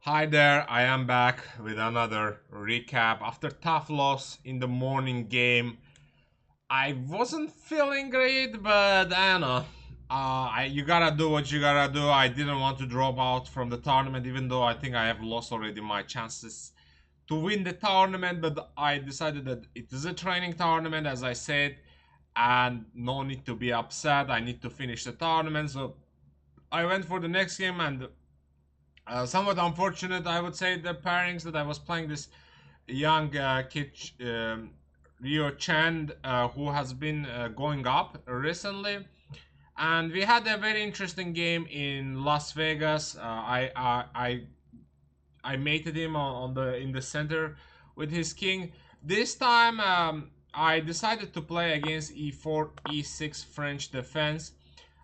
Hi there, I am back with another recap. After tough loss in the morning game, I wasn't feeling great, but I don't know. You gotta do what you gotta do. I didn't want to drop out from the tournament, even though I think I have lost already my chances to win the tournament. But I decided that it is a training tournament, as I said, and no need to be upset. I need to finish the tournament, so I went for the next game and somewhat unfortunate, I would say, the pairings that I was playing this young kid, Rio Chen, who has been going up recently. And we had a very interesting game in Las Vegas. I mated him on the in the center with his king. This time, I decided to play against e4, e6 French defense.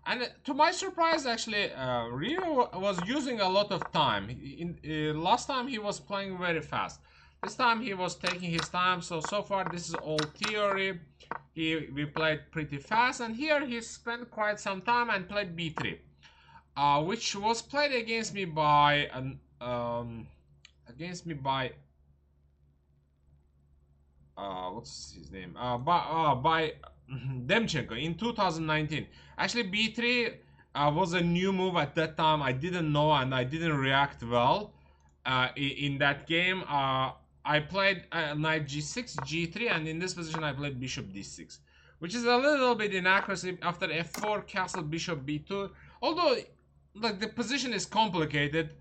And to my surprise, actually, Rio was using a lot of time. Last time he was playing very fast. This time he was taking his time. So far this is all theory. We played pretty fast, and here he spent quite some time and played b3, which was played against me by an what's his name? By Demchenko in 2019. Actually, B3 was a new move at that time. I didn't know and I didn't react well in that game. I played knight g6, g3, and in this position I played bishop d6, which is a little bit inaccuracy after f4, castle, bishop b2. Although, like, the position is complicated.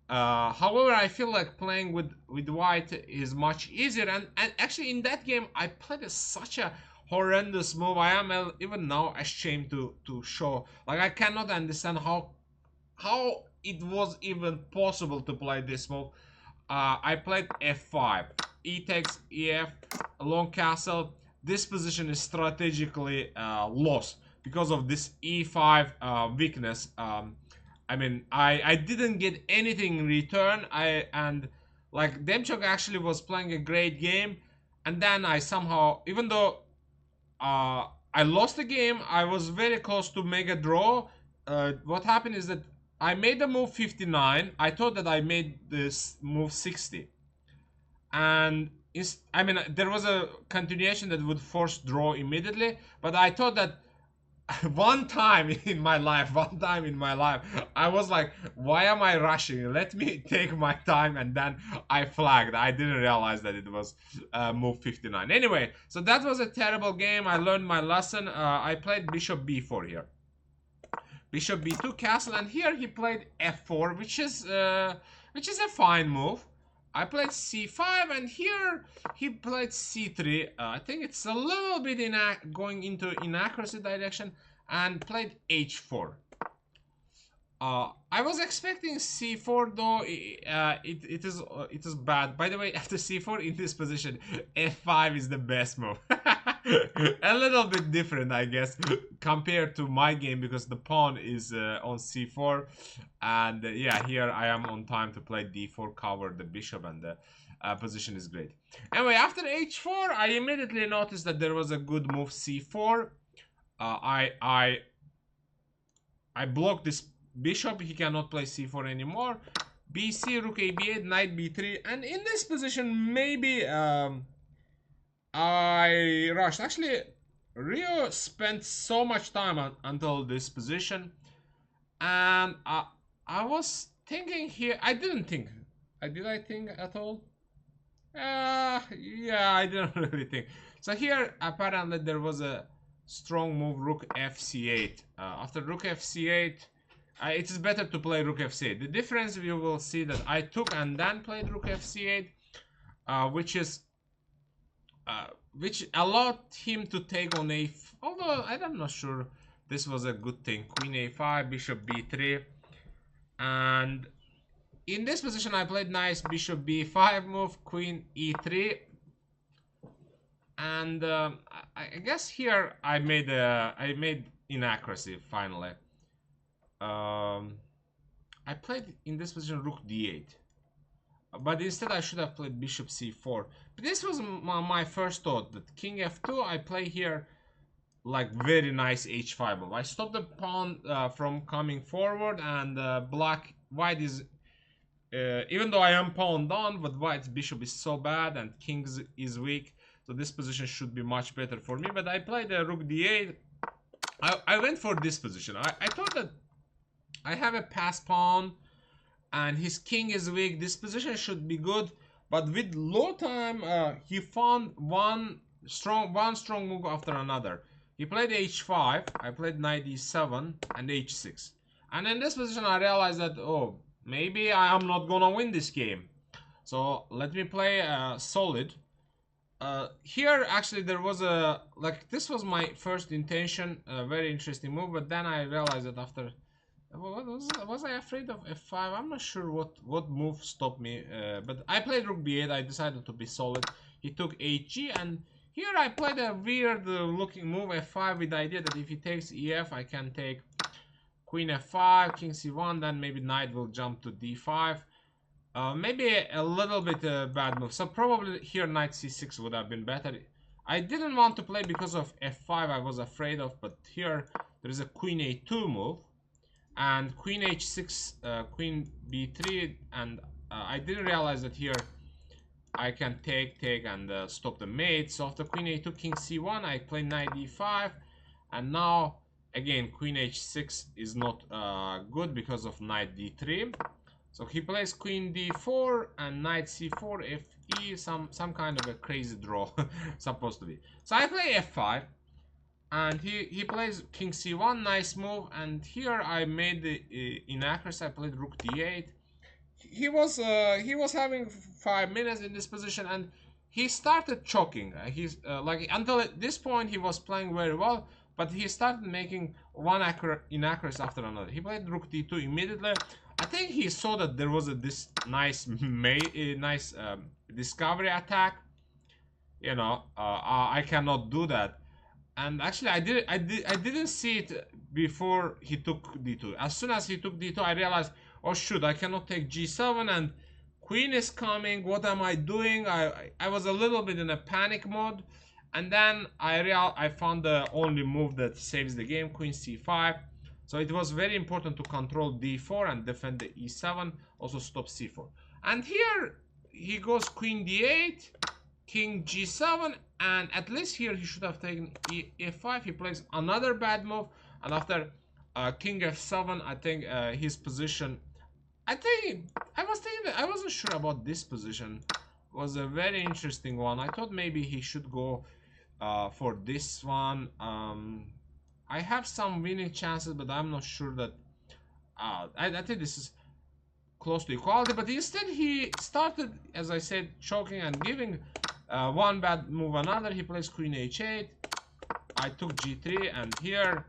However, I feel like playing with white is much easier, and actually in that game I played such a horrendous move. I am even now ashamed to show. Like, I cannot understand how it was even possible to play this move. I played f5, e takes ef, long castle. This position is strategically lost because of this e5 weakness. I mean, I didn't get anything in return. Like, Demchuk actually was playing a great game, and then I somehow, even though I lost the game, I was very close to make a draw. What happened is that I made the move 59. I thought that I made this move 60, and I mean, there was a continuation that would force draw immediately, but I thought that one time in my life, I was like, why am I rushing? Let me take my time. And then I flagged. I didn't realize that it was move 59. Anyway, so that was a terrible game. I learned my lesson. I played bishop b4 here, bishop b2, castle, and here he played f4, which is a fine move. I played c5, and here he played c3. I think it's a little bit going into inaccuracy direction, and played h4. I was expecting c4, though. It is bad. By the way, after c4 in this position, f5 is the best move. A little bit different, I guess, compared to my game, because the pawn is on c4, and yeah, here I am on time to play d4, cover the bishop, and the position is great. Anyway, after h4, I immediately noticed that there was a good move c4. I blocked this bishop. He cannot play c4 anymore. bc, rook a b8, knight b3, and in this position maybe I rushed. Actually, Rio spent so much time until this position, and I was thinking here. I didn't think. Did I think at all? Yeah, I didn't really think. So here, apparently, there was a strong move, rook fc8. After rook fc8, it is better to play rook fc8. The difference, you will see that I took and then played rook fc8, which allowed him to take on a. Although I'm not sure this was a good thing. Queen a5, bishop b3, and in this position I played nice bishop b5 move, queen e3, and I guess here I made inaccuracy finally. I played in this position rook d8, but instead I should have played bishop c4. But this was my first thought, that king f2. I play here like very nice h5 move. I stop the pawn from coming forward, and white is even though I am pawn down, but white's bishop is so bad and king is weak, so this position should be much better for me. But I played rook d8. I went for this position. I thought that I have a pass pawn and his king is weak. This position should be good, but with low time, he found one strong move after another. He played h5, I played knight e7 and h6. And in this position I realized that, oh, maybe I am not gonna win this game. So let me play solid. Here actually there was a, like, this was my first intention, a very interesting move, but then I realized that after, was I afraid of f5? I'm not sure what move stopped me, but I played rook b8. I decided to be solid. He took hg, and here I played a weird looking move, f5, with the idea that if he takes ef, I can take queen f5, king c1, then maybe knight will jump to d5. Maybe a little bit bad move. So probably here knight c6 would have been better. I didn't want to play because of f5, I was afraid of, but here there is a queen a2 move. And queen h6, queen b3, and I didn't realize that here I can take and stop the mate. So after queen a2, king c1, I play knight d5, and now again queen h6 is not good because of knight d3. So he plays queen d4 and knight c4, fe, some kind of a crazy draw supposed to be. So I play f5. And he plays king c1, nice move, and here I made the inaccuracy. I played rook d8. He was having 5 minutes in this position, and he started choking. He's like, until this point he was playing very well, but he started making one inaccuracy after another. He played rook d2 immediately. I think he saw that there was this nice discovery attack. You know, I cannot do that. And actually, I didn't see it before he took d2. As soon as he took d2, I realized, oh shoot, I cannot take g7 and queen is coming. What am I doing? I was a little bit in a panic mode, and then I found the only move that saves the game, queen c5. So it was very important to control d4 and defend the e7, also stop c4. And here he goes queen d8. King g7, and at least here he should have taken e5. He plays another bad move, and after king f7, I think his position, I wasn't sure about this position, was a very interesting one. I thought maybe he should go for this one. I have some winning chances, but I'm not sure that I think this is close to equality, but instead he started, as I said, choking and giving one bad move another. He plays queen h8. I took g3, and here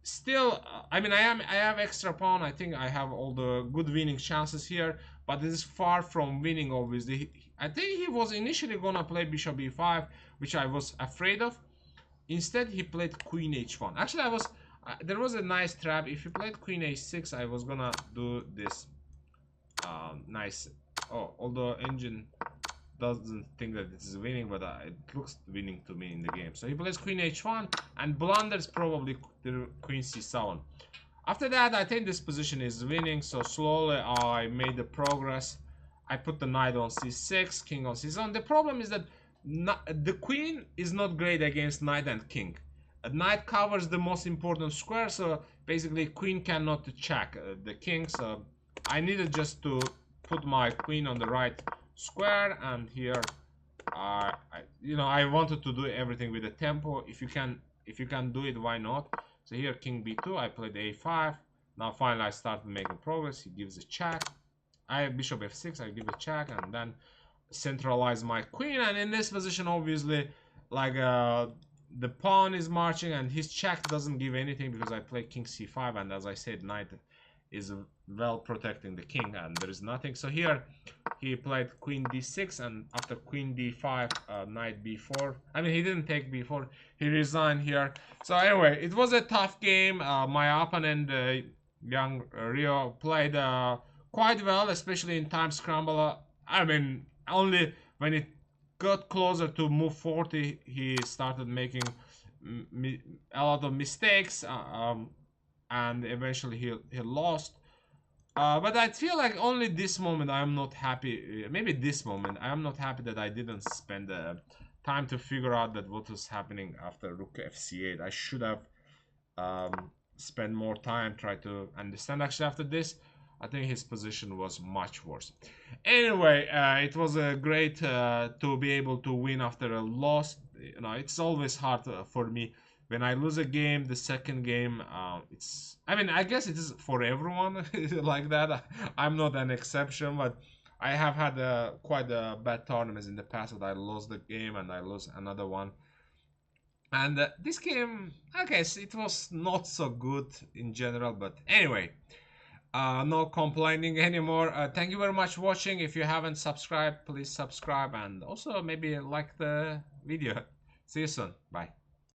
still I mean I have extra pawn. I think I have all the good winning chances here, but this is far from winning. Obviously, I think he was initially gonna play bishop e5, which I was afraid of. Instead he played queen h1. Actually, I was there was a nice trap. If he played queen h6, I was gonna do this nice, although engine doesn't think that this is winning, but it looks winning to me in the game. So he plays queen h1 and blunders probably the queen c7. After that, I think this position is winning, so slowly I made the progress. I put the knight on c6, king on c7. The problem is that the queen is not great against knight and king. A knight covers the most important square, so basically queen cannot check the king. So I needed just to put my queen on the right square, and here I wanted to do everything with the tempo. If you can do it, why not? So here king b2, I played a5. Now finally I started making progress. He gives a check. I have bishop f6, I give a check, and then centralize my queen. And in this position, obviously, like the pawn is marching, and his check doesn't give anything because I play king c5, and as I said, knight is well protecting the king, and there is nothing. So here he played queen d6, and after queen d5, knight b4. I mean, he didn't take b4, he resigned here. So anyway, it was a tough game. My opponent, young Rio, played quite well, especially in time scramble. I mean, only when it got closer to move 40, he started making a lot of mistakes, and eventually he lost. But I feel like only this moment I am not happy. Maybe this moment I am not happy that I didn't spend time to figure out that what was happening after Rook FC8. I should have spent more time try to understand. Actually, after this, I think his position was much worse. Anyway, it was great to be able to win after a loss. You know, it's always hard for me when I lose a game. The second game, I mean, I guess it is for everyone like that. I'm not an exception, but I have had quite bad tournaments in the past that I lost the game and I lost another one. And this game, I guess it was not so good in general, but anyway, no complaining anymore. Thank you very much for watching. If you haven't subscribed, please subscribe and also maybe like the video. See you soon. Bye.